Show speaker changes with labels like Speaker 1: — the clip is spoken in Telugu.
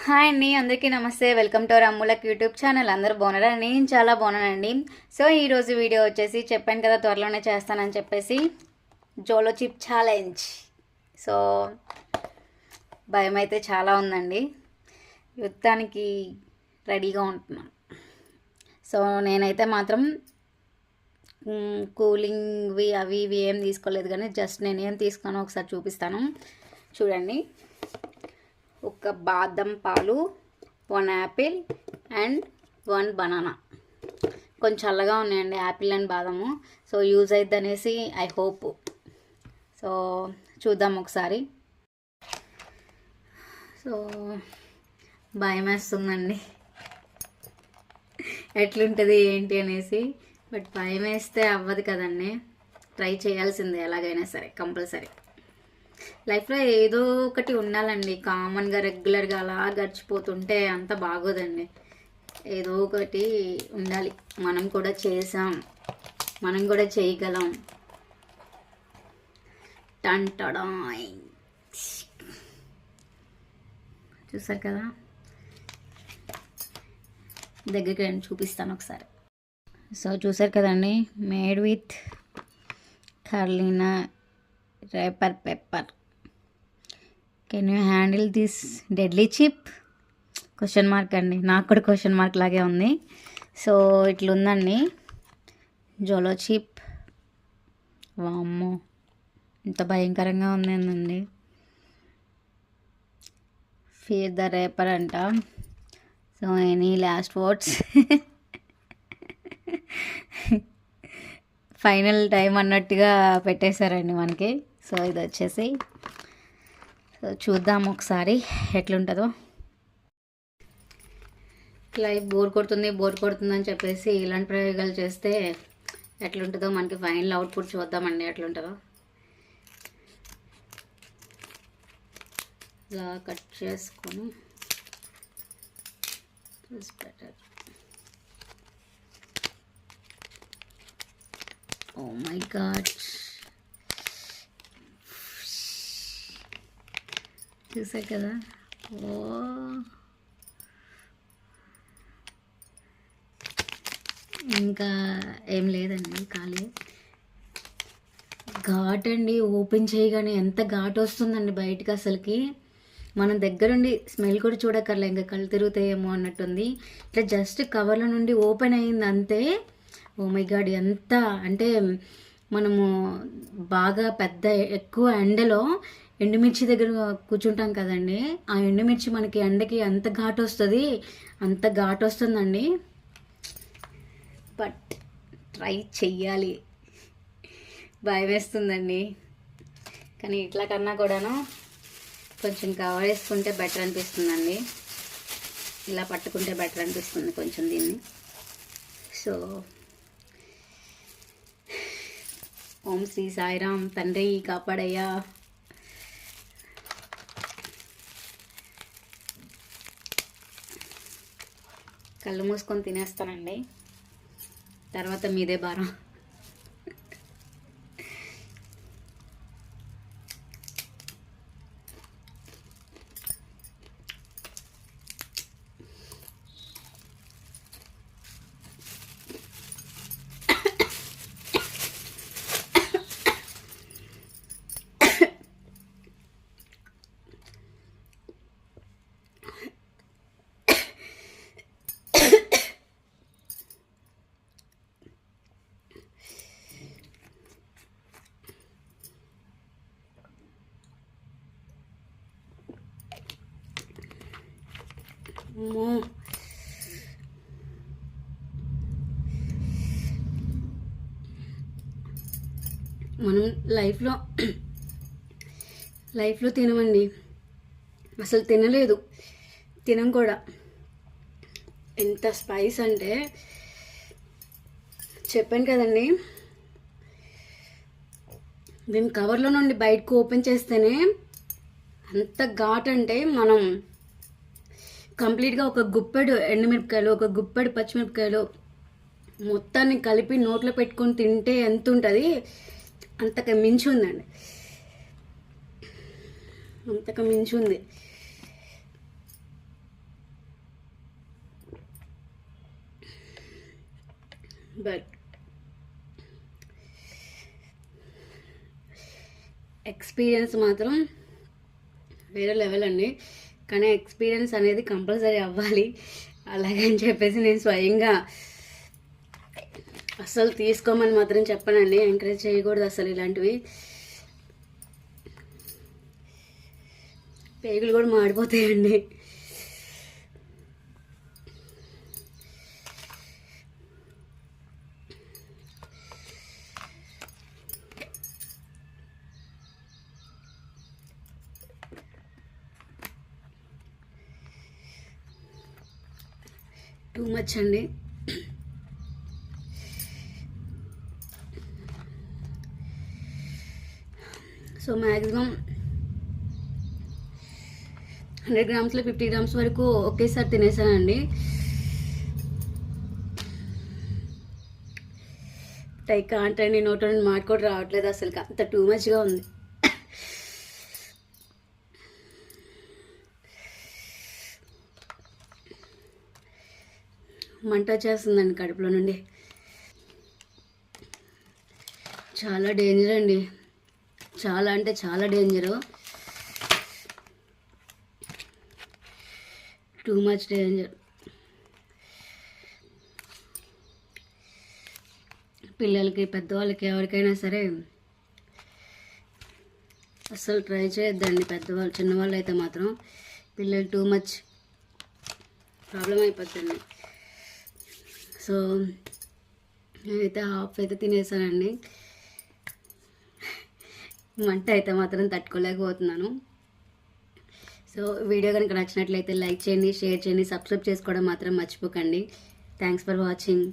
Speaker 1: హాయ్ అండి, అందరికీ నమస్తే. వెల్కమ్ టు అవర్ అమ్ములక్ యూట్యూబ్ ఛానల్. అందరూ బాగున్నారా? నేను చాలా బాగున్నానండి. సో ఈరోజు వీడియో వచ్చేసి చెప్పాను కదా త్వరలోనే చేస్తానని చెప్పేసి జోలో చిప్ ఛాలెంజ్. సో భయం అయితే చాలా ఉందండి, యుద్ధానికి రెడీగా ఉంటున్నాను. సో నేనైతే మాత్రం కూలింగ్వి అవి ఇవి ఏం తీసుకోలేదు, కానీ జస్ట్ నేను ఏం తీసుకున్నానో ఒకసారి చూపిస్తాను చూడండి. ఒక బాదం పాలు, 1 యాపిల్ అండ్ 1 బనానా. కొంచెం చల్లగా ఉన్నాయండి యాపిల్ అండ్ బాదము, సో యూజ్ అవుతుంది అనేసి ఐ హోప్. సో చూద్దాం ఒకసారి. సో భయం వేస్తుందండి ఎట్లుంటుంది ఏంటి అనేసి, బట్ భయం వేస్తే అవ్వదు కదండి, ట్రై చేయాల్సిందే ఎలాగైనా సరే కంపల్సరీ. లైఫ్లో ఏదో ఒకటి ఉండాలండి, కామన్గా రెగ్యులర్గా అలా గడిచిపోతుంటే అంత బాగోదండి. ఏదో ఒకటి ఉండాలి. మనం కూడా చేసాం, మనం కూడా చేయగలం. టంటడాయ్ చూసారు కదా, దగ్గరికి నేను చూపిస్తాను ఒకసారి. సో చూసారు కదండి, made with Carolina reaper pepper. Can you handle this deadly chip? Question mark అండి, నాకు కూడా క్వశ్చన్ మార్క్ లాగే ఉంది. సో ఇట్లుందండి జోలో చిప్. వామ్మో ఇంత భయంకరంగా ఉందండి. ఫీర్ ద రేపర్ అంట. So any last words? Final time అన్నట్టుగా పెట్టేశారండి మనకి. సో ఇది వచ్చేసి, సో చూద్దాం ఒకసారి ఎట్లుంటుందో. లైఫ్ బోర్ కొడుతుంది అని చెప్పేసి ఇలాంటి ప్రయోగాలు చేస్తే ఎట్లుంటుందో మనకి ఫైనల్ అవుట్పుట్ చూద్దామండి ఎట్లుంటుందో. ఇలా కట్ చేసుకొని బెటర్. ఓ మై గాడ్, చూసా కదా. ఓ ఇంకా ఏం లేదండి, ఖాళీ. ఘాట్ అండి, ఓపెన్ చేయగానే ఎంత ఘాట్ వస్తుందండి బయటకు. అసలుకి మనం దగ్గరుండి స్మెల్ కూడా చూడక్కర్లే, ఇంకా కళ్ళు తిరుగుతాయేమో అన్నట్టుంది. ఇట్లా జస్ట్ కవర్ల నుండి ఓపెన్ అయింది అంతే. ఓ మై గాడ్, ఎంత అంటే మనము బాగా పెద్ద ఎక్కువ ఎండలో ఎండుమిర్చి దగ్గర కూర్చుంటాం కదండి, ఆ ఎండుమిర్చి మనకి ఎండకి ఎంత ఘాటు వస్తుంది, అంత ఘాటు వస్తుందండి. బట్ ట్రై చెయ్యాలి. భయం వేస్తుందండి, కానీ ఇట్లా కన్నా కూడాను కొంచెం కవర్ వేసుకుంటే బెటర్ అనిపిస్తుందండి. ఇలా పట్టుకుంటే బెటర్ అనిపిస్తుంది కొంచెం దీన్ని. సో ఓం శ్రీ సాయిరామ్, తండ్రి కాపాడయ్యా. కళ్ళు మూసుకొని తినేస్తానండి, తర్వాత మీదే భారం. మనం లైఫ్లో తినమండి, అసలు తినలేదు, తినం కూడా. ఎంత స్పైస్ అంటే చెప్పాను కదండి, దీని కవర్లో నుండి బయటకు ఓపెన్ చేస్తేనే అంత ఘాట్. అంటే మనం కంప్లీట్గా ఒక గుప్పెడు ఎండుమిరపకాయలు, ఒక గుప్పెడు పచ్చిమిరపకాయలు మొత్తాన్ని కలిపి నోట్లో పెట్టుకొని తింటే ఎంత ఉంటుంది, అంతకు మించి ఉందండి, అంతకు మించి ఉంది. బట్ ఎక్స్పీరియన్స్ మాత్రం వేరే లెవెల్ అండి. కానీ ఎక్స్పీరియన్స్ అనేది కంపల్సరీ అవ్వాలి. అలాగని చెప్పేసి నేను స్వయంగా అస్సలు తీసుకోమని మాత్రం చెప్పనండి, ఎంకరేజ్ చేయకూడదు అసలు ఇలాంటివి. పేగులు కూడా మాడిపోతాయండి. టూ మచ్ అండి. సో మ్యాక్సిమం 100 గ్రామ్స్లో 50 గ్రామ్స్ వరకు ఒకేసారి తినేసానండి. టైక్ అంటండి, నోట్ నుండి మాట కూడా రావట్లేదు అసలు, అంత టూ మచ్గా ఉంది. మంట చేస్తుందండి కడుపులో నుండి. చాలా డేంజర్ అండి, చాలా అంటే చాలా డేంజరు, టూ మచ్ డేంజర్. పిల్లలకి పెద్దవాళ్ళకి ఎవరికైనా సరే అస్సలు ట్రై చేయొద్దండి. పెద్దవాళ్ళు చిన్నవాళ్ళు అయితే మాత్రం, పిల్లలు టూ మచ్ ప్రాబ్లం అయిపోతుంది. సో నేనైతే హాఫ్ అయితే తినేసానండి. మంట అయితే మాత్రం తట్టుకోలేకపోతున్నాను. సో వీడియో కనుక నచ్చినట్లయితే లైక్ చేయండి, షేర్ చేయండి, సబ్స్క్రైబ్ చేసుకోవడం మాత్రం మర్చిపోకండి. Thanks for watching.